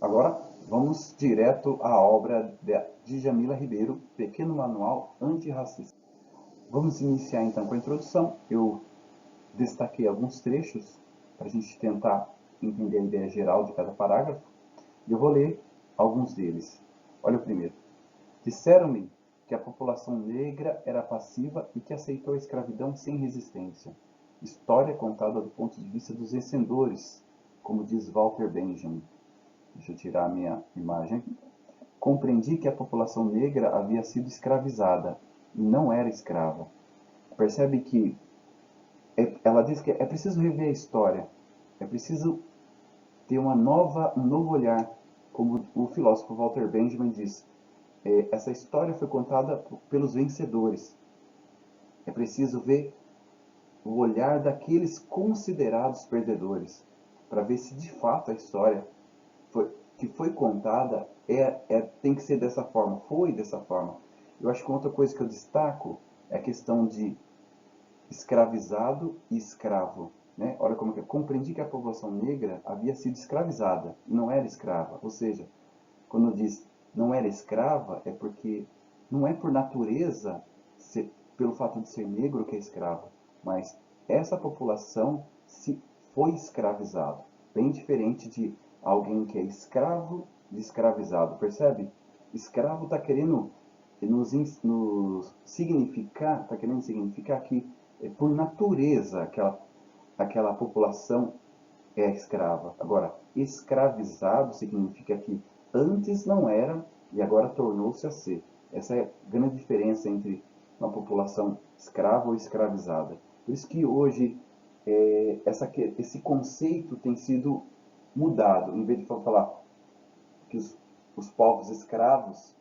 Agora, vamos direto à obra de Jamila Ribeiro, Pequeno Manual Antirracista. Vamos iniciar então com a introdução. Eu destaquei alguns trechos para a gente tentar entender a ideia geral de cada parágrafo. E eu vou ler alguns deles. Olha o primeiro. Disseram-me que a população negra era passiva e que aceitou a escravidão sem resistência. História contada do ponto de vista dos vencedores, como diz Walter Benjamin. Deixa eu tirar a minha imagem aqui. Compreendi que a população negra havia sido escravizada e não era escrava. Percebe que ela diz que é preciso rever a história, é preciso ter um novo olhar, como o filósofo Walter Benjamin diz. Essa história foi contada pelos vencedores. É preciso ver o olhar daqueles considerados perdedores, para ver se de fato a história que foi contada tem que ser dessa forma, foi dessa forma. Eu acho que outra coisa que eu destaco é a questão de escravizado e escravo. Né? Olha como que eu compreendi que a população negra havia sido escravizada e não era escrava. Ou seja, quando diz não era escrava, é porque não é por natureza, pelo fato de ser negro, que é escravo, mas essa população se foi escravizado. Bem diferente de alguém que é escravo de escravizado, percebe? Escravo está querendo nos significar, está querendo significar que por natureza aquela população é escrava. Agora, escravizado significa que antes não era e agora tornou-se a ser. Essa é a grande diferença entre uma população escrava ou escravizada. Por isso que hoje esse conceito tem sido mudado. Em vez de falar que os povos escravos,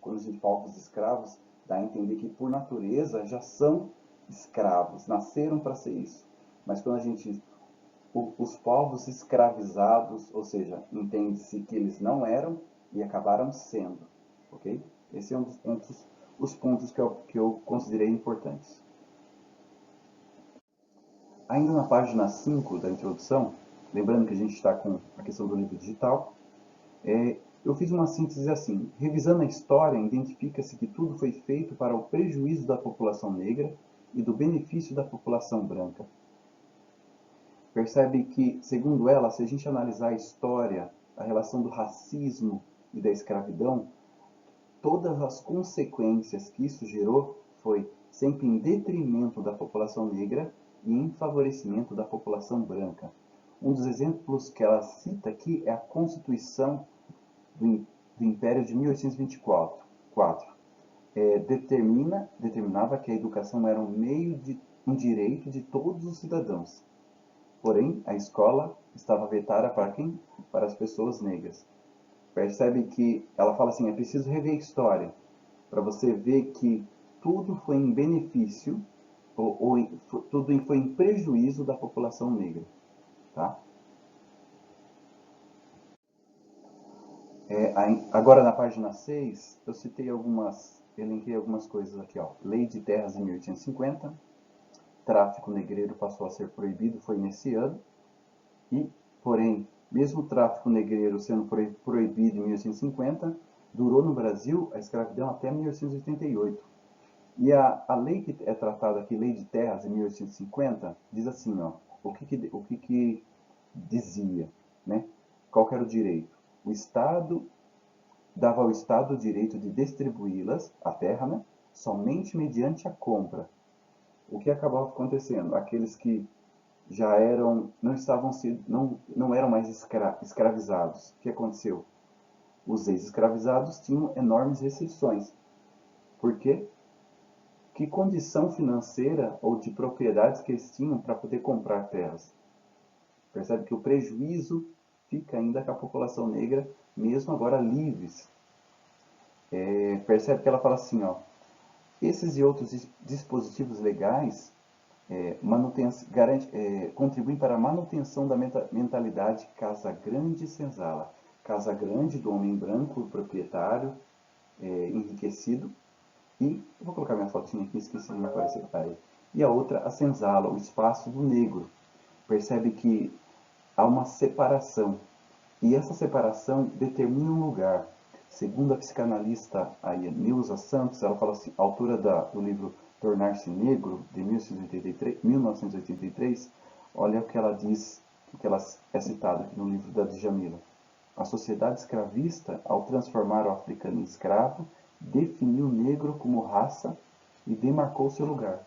quando a gente fala povos escravos, dá a entender que por natureza já são escravos, nasceram para ser isso. Mas quando a gente os povos escravizados, ou seja, entende-se que eles não eram e acabaram sendo, ok? Esse é um dos pontos, os pontos que eu considerei importantes. Ainda na página 5 da introdução, lembrando que a gente está com a questão do livro digital, eu fiz uma síntese assim: revisando a história, identifica-se que tudo foi feito para o prejuízo da população negra e do benefício da população branca. Percebe que, segundo ela, se a gente analisar a história, a relação do racismo e da escravidão, todas as consequências que isso gerou foi sempre em detrimento da população negra e em favorecimento da população branca. Um dos exemplos que ela cita aqui é a Constituição do Império de 1824. Determinava que a educação era um direito de todos os cidadãos. Porém, a escola estava vetada para quem? Para as pessoas negras. Percebe que ela fala assim, é preciso rever a história, para você ver que tudo foi em benefício, tudo foi em prejuízo da população negra. Tá? Agora na página 6, eu elenquei algumas coisas aqui. Ó. Lei de Terras em 1850, tráfico negreiro passou a ser proibido, foi nesse ano. E, porém, mesmo o tráfico negreiro sendo proibido em 1850, durou no Brasil a escravidão até 1888. E a lei que é tratada aqui, Lei de Terras, em 1850, diz assim, ó, o que dizia, né? Qual era o direito? O Estado dava ao Estado o direito de distribuí-las, a terra, né? Somente mediante a compra. O que acabava acontecendo? Aqueles que já não eram mais escravizados. O que aconteceu? Os ex-escravizados tinham enormes restrições. Por quê? Que condição financeira ou de propriedades que eles tinham para poder comprar terras? Percebe que o prejuízo fica ainda com a população negra, mesmo agora livres. Percebe que ela fala assim, ó, esses e outros dispositivos legais contribuem para a manutenção da mentalidade Casa Grande e Senzala. Casa Grande do homem branco, proprietário, enriquecido, e eu vou colocar minha fotinha aqui, esqueci de aparecer para aí. E a outra, a Senzala, o espaço do negro. Percebe que há uma separação. E essa separação determina um lugar. Segundo a psicanalista Neuza Santos, ela fala assim, autora do livro Tornar-se Negro, de 1983, olha o que ela diz, que ela é citada aqui no livro da Djamila. A sociedade escravista, ao transformar o africano em escravo, definiu o negro como raça e demarcou seu lugar.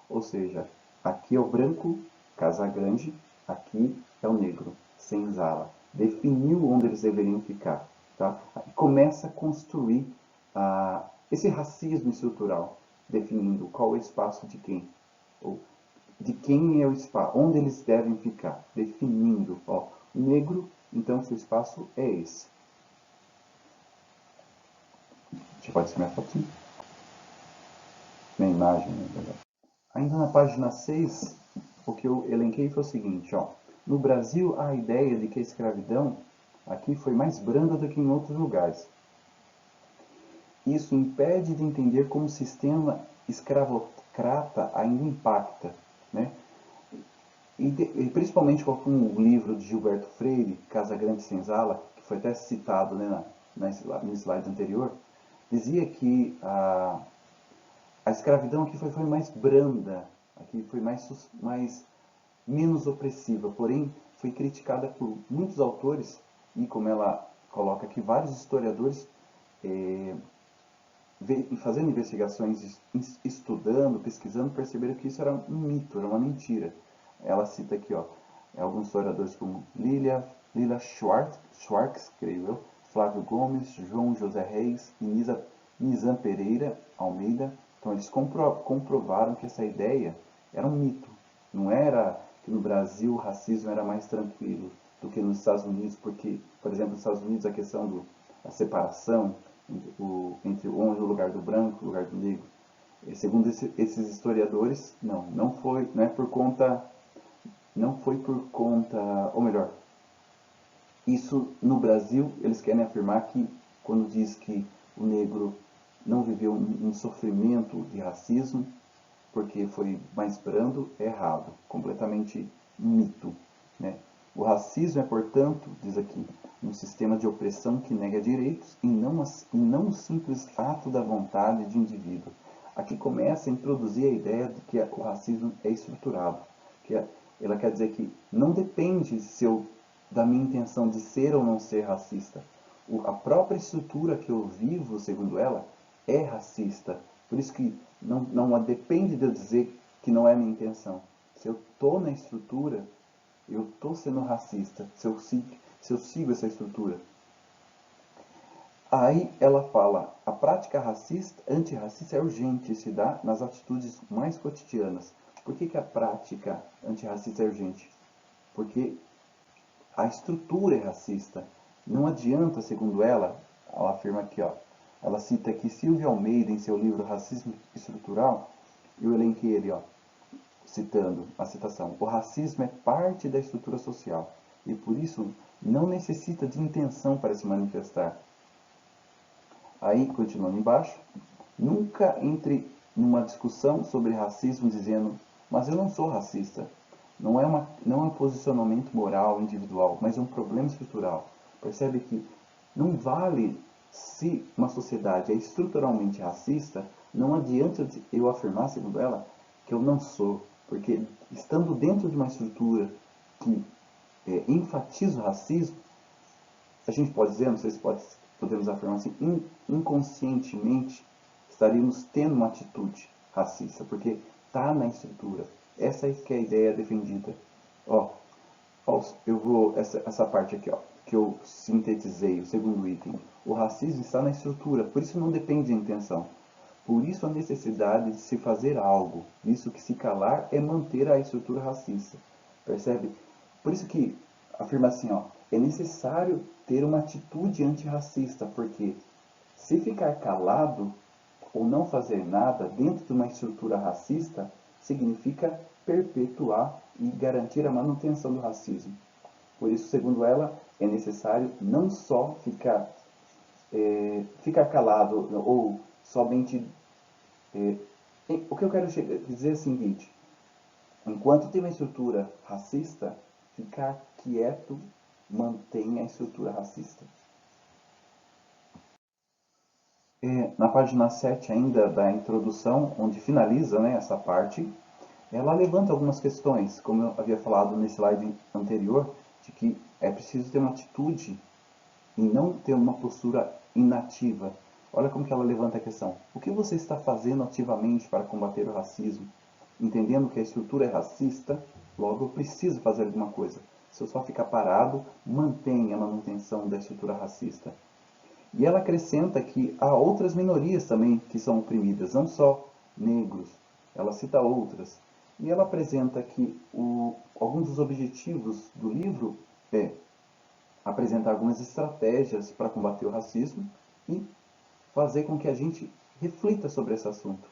Ou seja, aqui é o branco, casa grande, aqui é o negro, senzala. Definiu onde eles deveriam ficar. Tá? E começa a construir esse racismo estrutural, definindo qual é o espaço de quem, ou de quem é o espaço, onde eles devem ficar, definindo, ó, negro, então seu espaço é esse. Deixa eu pode ser minha fotinha, minha imagem, na verdade. Ainda na página 6, o que eu elenquei foi o seguinte, ó, no Brasil há a ideia de que a escravidão aqui foi mais branda do que em outros lugares. Isso impede de entender como o sistema escravocrata ainda impacta, né? E principalmente com o livro de Gilberto Freire, Casa Grande Senzala, que foi até citado, né, no slide anterior, dizia que a escravidão aqui foi mais branda, aqui foi menos opressiva, porém foi criticada por muitos autores e, como ela coloca aqui, vários historiadores fazendo investigações, estudando, pesquisando, perceberam que isso era um mito, era uma mentira. Ela cita aqui, ó, alguns historiadores como Lila Schwartz, creio eu, Flávio Gomes, João José Reis e Nizam Pereira Almeida. Então eles comprovaram que essa ideia era um mito. Não era que no Brasil o racismo era mais tranquilo do que nos Estados Unidos, porque, por exemplo, nos Estados Unidos a questão da separação entre o lugar do branco e o lugar do negro. E, segundo esses historiadores, não foi por conta, ou melhor, isso no Brasil eles querem afirmar que quando diz que o negro não viveu um sofrimento de racismo porque foi mais brando, é errado, completamente mito, né? O racismo é, portanto, diz aqui, um sistema de opressão que nega direitos e não um simples ato da vontade de indivíduo. Aqui começa a introduzir a ideia de que o racismo é estruturado, ela quer dizer que não depende da minha intenção de ser ou não ser racista. A própria estrutura que eu vivo, segundo ela, é racista. Por isso que não depende de eu dizer que não é minha intenção. Se eu estou na estrutura, eu estou sendo racista, se eu sigo essa estrutura. Aí ela fala, a prática antirracista é urgente e se dá nas atitudes mais cotidianas. Por que a prática antirracista é urgente? Porque a estrutura é racista. Não adianta, segundo ela afirma aqui, ó, ela cita aqui Silvia Almeida em seu livro Racismo Estrutural, eu elenquei ele, ó, citando a citação: o racismo é parte da estrutura social e por isso não necessita de intenção para se manifestar. Aí, continuando embaixo, nunca entre numa discussão sobre racismo dizendo, mas eu não sou racista. Não é um posicionamento moral individual, mas é um problema estrutural. Percebe que não vale, se uma sociedade é estruturalmente racista, não adianta eu afirmar, segundo ela, que eu não sou. Porque estando dentro de uma estrutura que enfatiza o racismo, a gente pode dizer, não sei se podemos afirmar assim, inconscientemente estaríamos tendo uma atitude racista, porque está na estrutura. Essa é que é a ideia defendida. Ó, eu vou, essa parte aqui, ó, que eu sintetizei, o segundo item. O racismo está na estrutura, por isso não depende da intenção. Por isso a necessidade de se fazer algo, visto que se calar é manter a estrutura racista. Percebe? Por isso que afirma assim, ó, é necessário ter uma atitude antirracista, porque se ficar calado ou não fazer nada dentro de uma estrutura racista, significa perpetuar e garantir a manutenção do racismo. Por isso, segundo ela, é necessário não só ficar calado ou somente... o que eu quero dizer é o seguinte, enquanto tem uma estrutura racista, ficar quieto mantém a estrutura racista. Na página 7 ainda da introdução, onde finaliza, né, essa parte, ela levanta algumas questões, como eu havia falado nesse slide anterior, de que é preciso ter uma atitude e não ter uma postura inativa. Olha como que ela levanta a questão. O que você está fazendo ativamente para combater o racismo? Entendendo que a estrutura é racista, logo eu preciso fazer alguma coisa. Se eu só ficar parado, mantém a manutenção da estrutura racista. E ela acrescenta que há outras minorias também que são oprimidas, não só negros. Ela cita outras. E ela apresenta que alguns dos objetivos do livro é apresentar algumas estratégias para combater o racismo e fazer com que a gente reflita sobre esse assunto.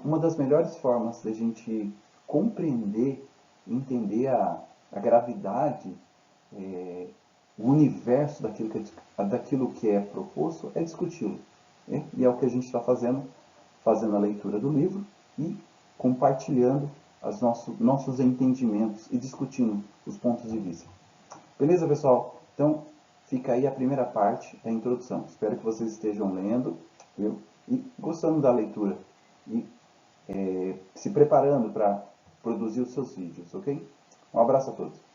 Uma das melhores formas da gente compreender, entender a gravidade, o universo daquilo que é proposto é discuti-lo. Né? E é o que a gente está fazendo a leitura do livro e compartilhando nossos entendimentos e discutindo os pontos de vista. Beleza, pessoal? Então, fica aí a primeira parte da introdução. Espero que vocês estejam lendo, viu? E gostando da leitura e se preparando para produzir os seus vídeos, ok? Um abraço a todos.